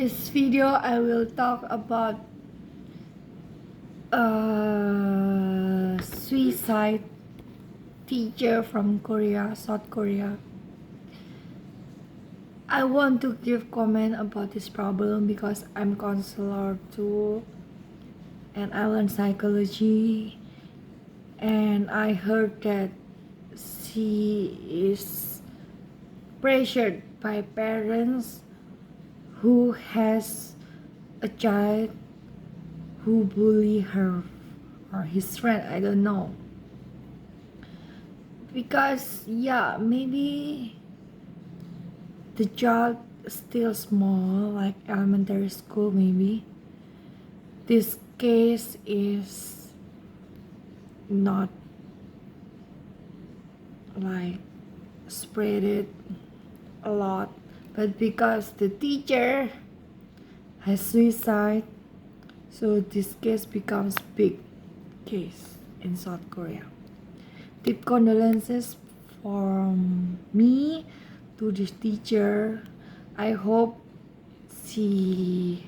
this video, I will talk about a suicide teacher from Korea, South Korea. I want to give comment about this problem because I'm counselor too, and I learn psychology, and I heard that she is pressured by parents who has a child who bully her or his friend, I don't know. Because yeah, maybe the child is still small, like elementary school maybe. This case is not like spread it a lot, but because the teacher has suicide, so this case becomes big case in South Korea. Deep condolences from me to this teacher. I hope she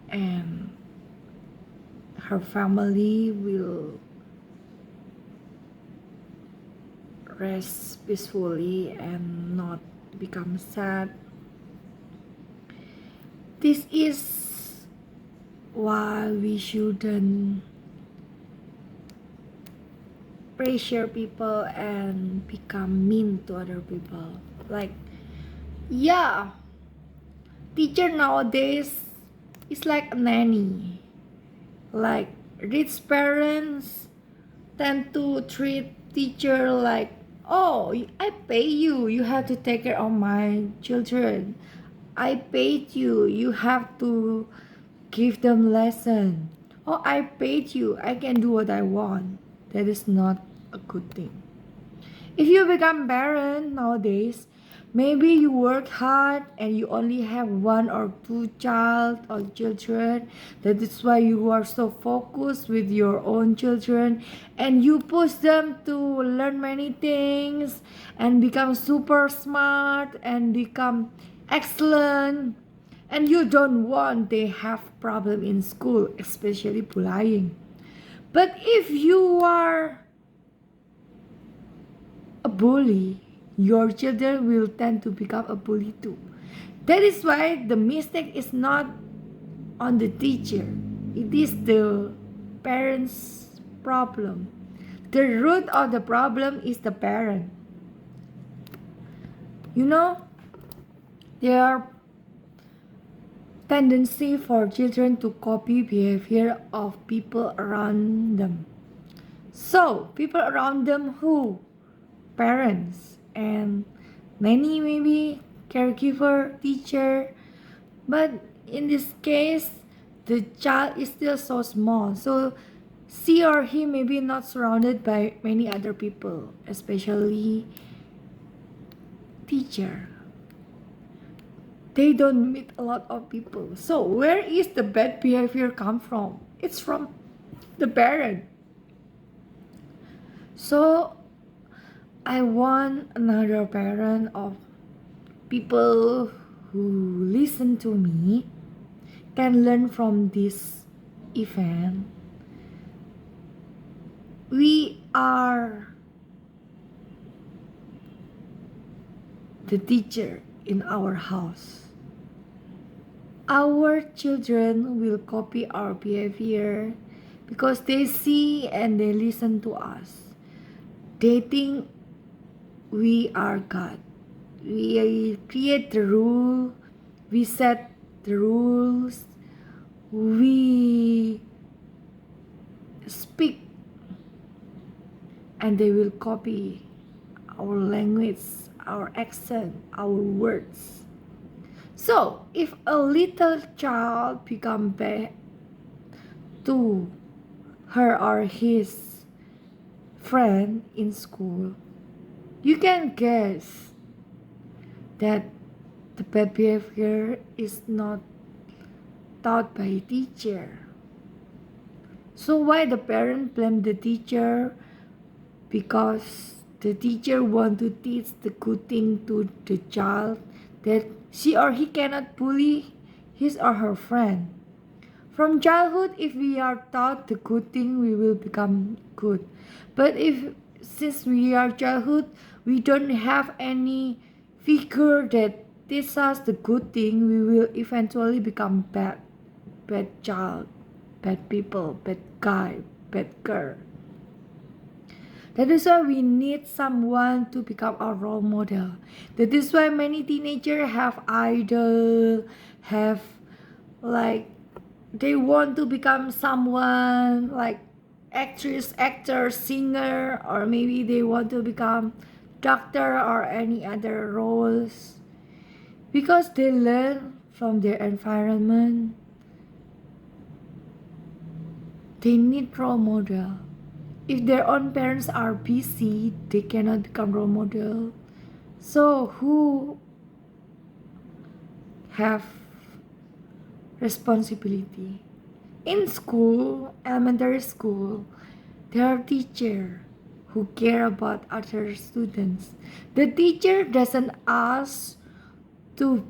and her family will rest peacefully and not become sad. This is why we shouldn't pressure people and become mean to other people. Like, yeah, teacher nowadays is like a nanny. Like, rich parents tend to treat teacher like, oh, I pay you, you have to take care of my children. I paid you, you have to give them lesson. Oh, I paid you, I can do what I want. That is not a good thing. If you become parent nowadays, maybe you work hard and you only have one or two child or children. That is why you are so focused with your own children and you push them to learn many things and become super smart and become excellent. And you don't want they have problem in school, especially bullying. But if you are a bully, your children will tend to become a bully too. That is why the mistake is not on the teacher, it is the parents' problem. The root of the problem is the parent. You know, there are tendency for children to copy behavior of people around them. So, people around them who? Parents and nanny maybe, caregiver, teacher. But in this case, the child is still so small. So, she or he may be not surrounded by many other people, especially teacher. They don't meet a lot of people. So where is the bad behavior come from? It's from the parent. So I want another parent of people who listen to me can learn from this event. We are the teacher in our house. Our children will copy our behavior because they see and they listen to us. They think we are God. We create the rule, we set the rules, we speak, and they will copy our language, our accent, our words. So, if a little child become bad to her or his friend in school, you can guess that the bad behavior is not taught by a teacher. So why the parent blame the teacher? Because the teacher want to teach the good thing to the child, that she or he cannot bully his or her friend. From childhood, if we are taught the good thing, we will become good. But if since we are childhood, we don't have any figure that teaches us the good thing, we will eventually become bad child, bad people, bad guy, bad girl. That is why we need someone to become our role model. That is why many teenagers have idol, have like they want to become someone like actress, actor, singer, or maybe they want to become doctor or any other roles because they learn from their environment. They need role model. If their own parents are busy, they cannot become role model. So who have responsibility? In school, elementary school, there are teachers who care about other students. The teacher doesn't ask to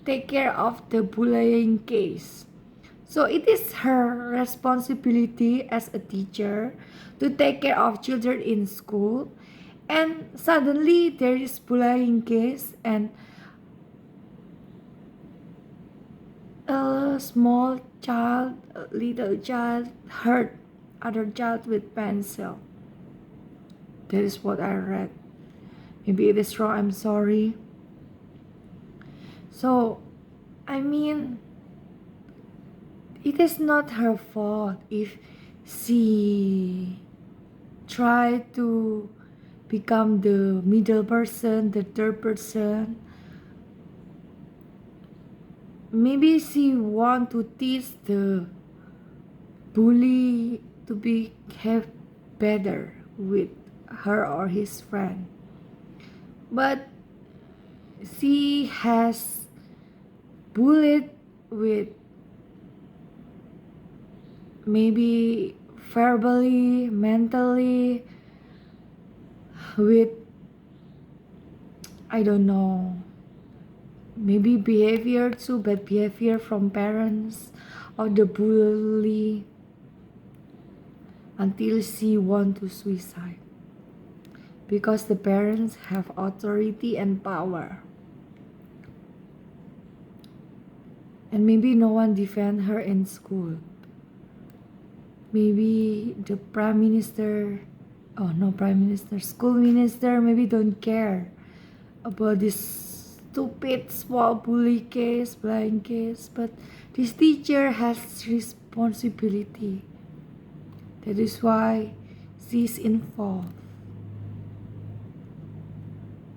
take care of the bullying case. So it is her responsibility as a teacher to take care of children in school, and suddenly there is bullying case and a small child, a little child hurt other child with pencil. That is what I read. Maybe it is wrong, I'm sorry. So, I mean, it is not her fault if she tried to become the middle person, the third person. Maybe she want to teach the bully to behave better with her or his friend. But she has bullied with maybe verbally, mentally, with I don't know, maybe behavior too, bad behavior from parents of the bully until she want to suicide because the parents have authority and power, and maybe no one defend her in school. Maybe the prime minister, oh no, prime minister, school minister maybe don't care about this stupid small bully case, bullying case, but this teacher has responsibility. That is why she's involved.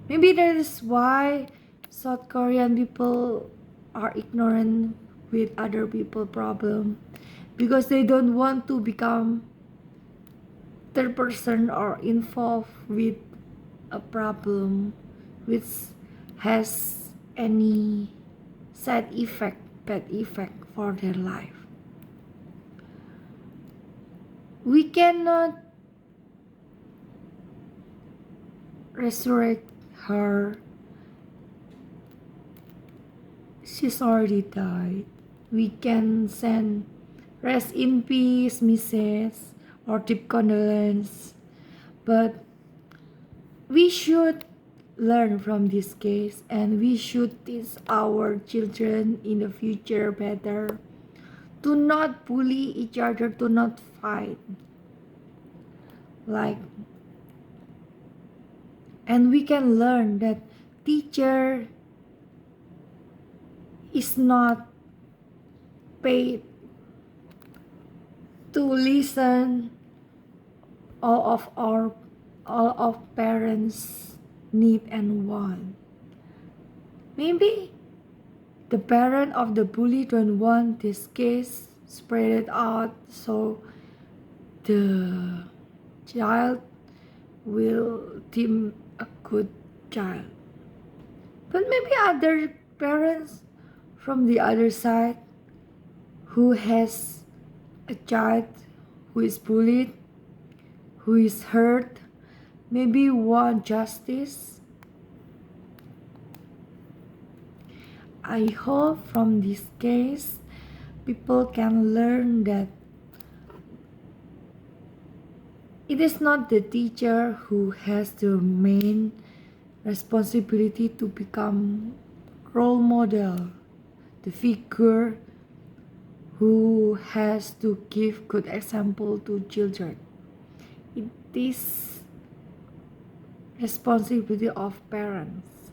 Maybe that is why South Korean people are ignorant with other people problem, because they don't want to become third person or involved with a problem which has any side effect, bad effect for their life. We cannot resurrect her. She's already died. We can send rest in peace message or deep condolence, but we should learn from this case and we should teach our children in the future better to not bully each other, to not fight, like, and we can learn that teacher is not paid to listen all of parents need and want. Maybe the parent of the bully don't want this case spread it out, so the child will deem a good child. But maybe other parents from the other side who has a child who is bullied, who is hurt, maybe want justice. I hope from this case, people can learn that it is not the teacher who has the main responsibility to become role model, the figure who has to give good example to children. It is responsibility of parents.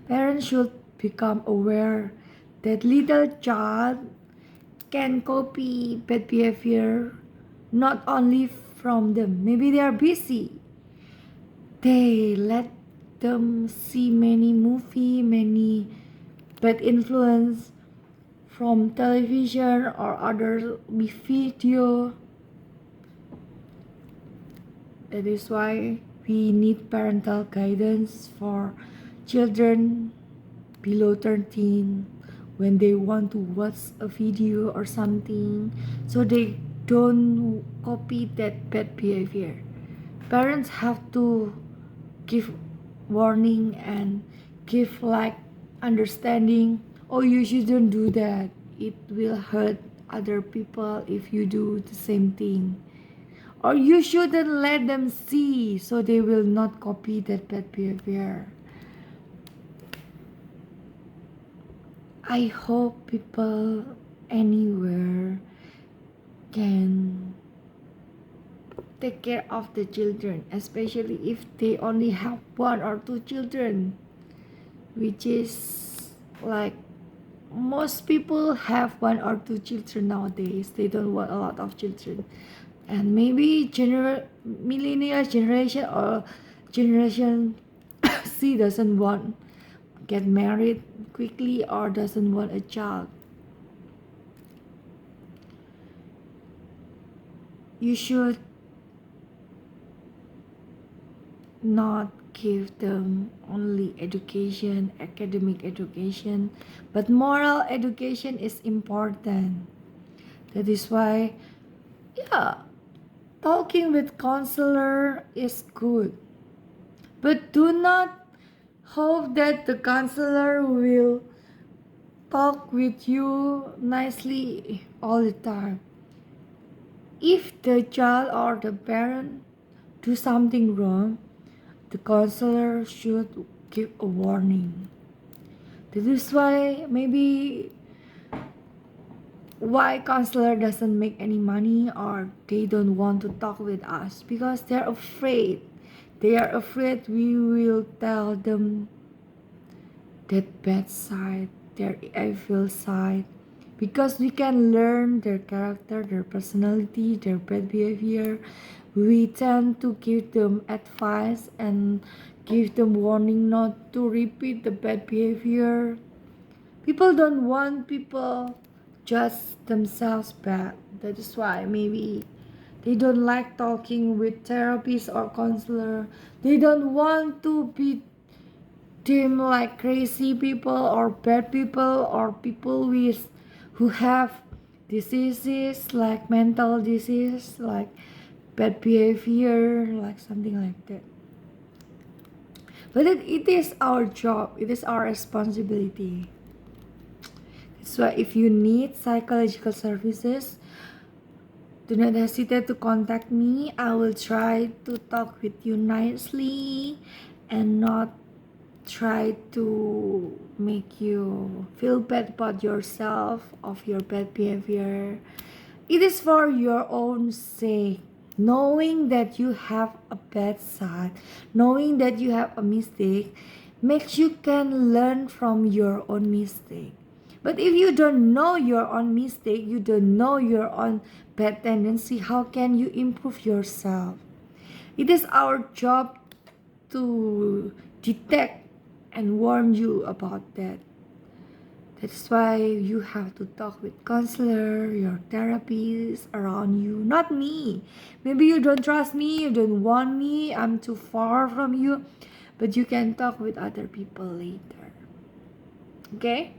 Parents should become aware that little child can copy bad behavior not only from them. Maybe they are busy. They let them see many movie, many bad influence from television or other video. That is why we need parental guidance for children below 13 when they want to watch a video or something, so they don't copy that bad behavior. Parents have to give warning and give like understanding. Oh, you shouldn't do that. It will hurt other people if you do the same thing. Or you shouldn't let them see so they will not copy that bad behavior. I hope people anywhere can take care of the children, especially if they only have 1 or 2 children, which is like most people have 1 or 2 children nowadays. They don't want a lot of children. And maybe millennial generation or generation C doesn't want get married quickly or doesn't want a child. You should not give them only education, academic education, but moral education is important. That is why, yeah, talking with counselor is good, but do not hope that the counselor will talk with you nicely all the time. If the child or the parent do something wrong, the counselor should give a warning. This is why maybe why counselor doesn't make any money or they don't want to talk with us, because they're afraid. They are afraid we will tell them that bad side, their evil side, because we can learn their character, their personality, their bad behavior. We tend to give them advice and give them warning not to repeat the bad behavior. People don't want people judge themselves bad. That is why maybe they don't like talking with therapists or counselor. They don't want to be deemed like crazy people or bad people or people with who have diseases like mental disease, like bad behavior, like something like that. But it is our job, it is our responsibility. So if you need psychological services, do not hesitate to contact me. I will try to talk with you nicely and not try to make you feel bad about yourself of your bad behavior. It is for your own sake. Knowing that you have a bad side, knowing that you have a mistake, makes you can learn from your own mistake. But if you don't know your own mistake, you don't know your own bad tendency, how can you improve yourself? It is our job to detect and warn you about that. That's why you have to talk with counselor, your therapist around you, not me. Maybe you don't trust me, you don't want me, I'm too far from you, but you can talk with other people later. Okay?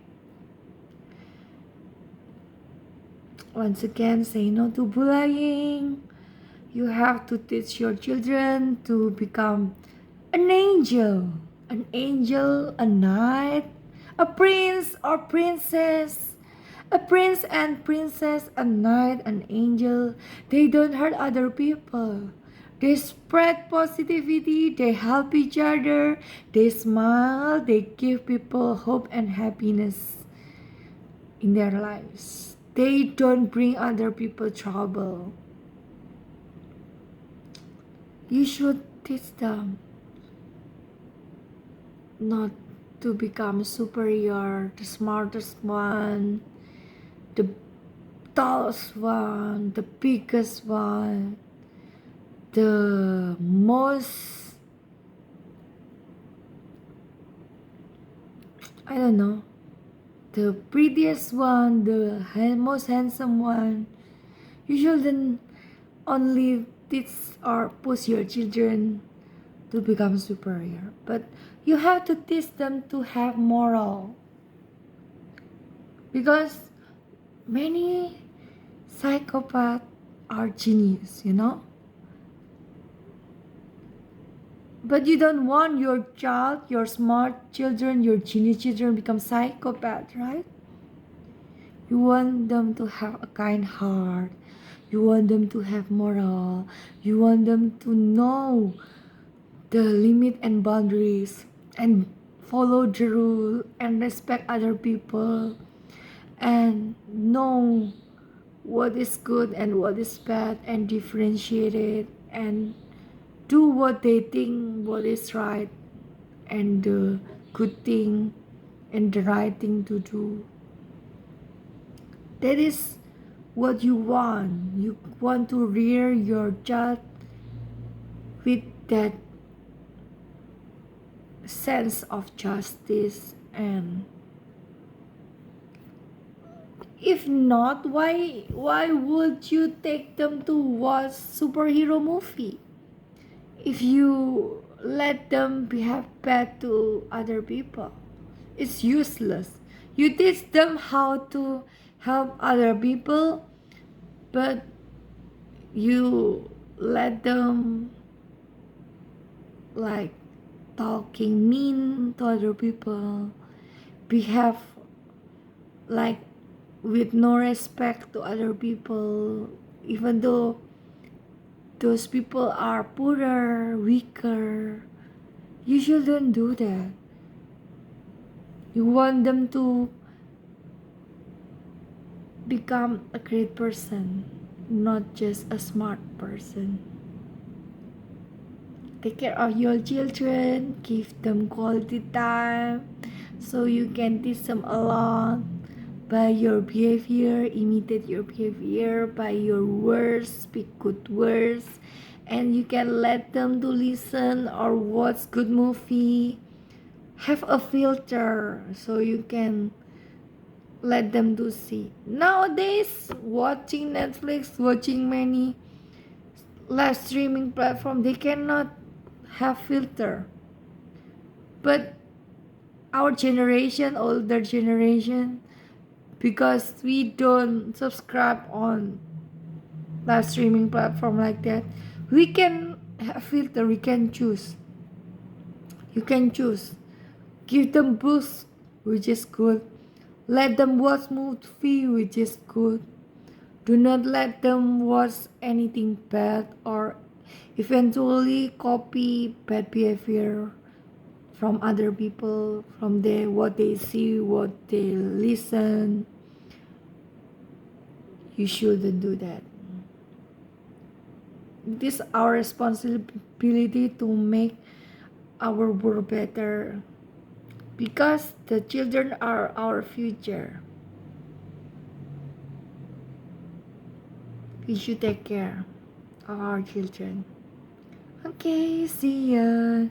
Once again, say no to bullying, You have to teach your children to become an angel, a knight, a prince or princess, a prince and princess, a knight, an angel. They don't hurt other people. They spread positivity, they help each other, they smile, they give people hope and happiness in their lives. They don't bring other people trouble. You should teach them not to become superior, the smartest one, the tallest one, the biggest one, the most, I don't know, the prettiest one, the most handsome one. You shouldn't only teach or push your children to become superior, but you have to teach them to have moral, because many psychopaths are genius, but you don't want your child, your smart children, your genius children become psychopath, right? You want them to have a kind heart, you want them to have moral, you want them to know the limit and boundaries and follow the rule and respect other people and know what is good and what is bad and differentiate it and do what they think what is right and the good thing and the right thing to do. That is what you want. You want to rear your child with that sense of justice, and if not, why would you take them to watch superhero movie? If you let them behave bad to other people, it's useless. You teach them how to help other people, but you let them like talking mean to other people, behave like with no respect to other people, even though those people are poorer, weaker. You shouldn't do that. You want them to become a great person, not just a smart person. Take care of your children, give them quality time so you can teach them a lot by your behavior, imitate your behavior, by your words, speak good words, and you can let them to listen or watch good movie. Have a filter so you can let them to see. Nowadays, watching Netflix, watching many live streaming platform, they cannot have filter. But our generation, older generation, because we don't subscribe on live streaming platform like that, we can have filter, we can choose. You can choose. Give them books, which is good. Let them watch movie, which is good. Do not let them watch anything bad or eventually copy bad behavior from other people, from what they see, what they listen. You shouldn't do that. It is our responsibility to make our world better, because the children are our future. We should take care of our children. Okay, see ya.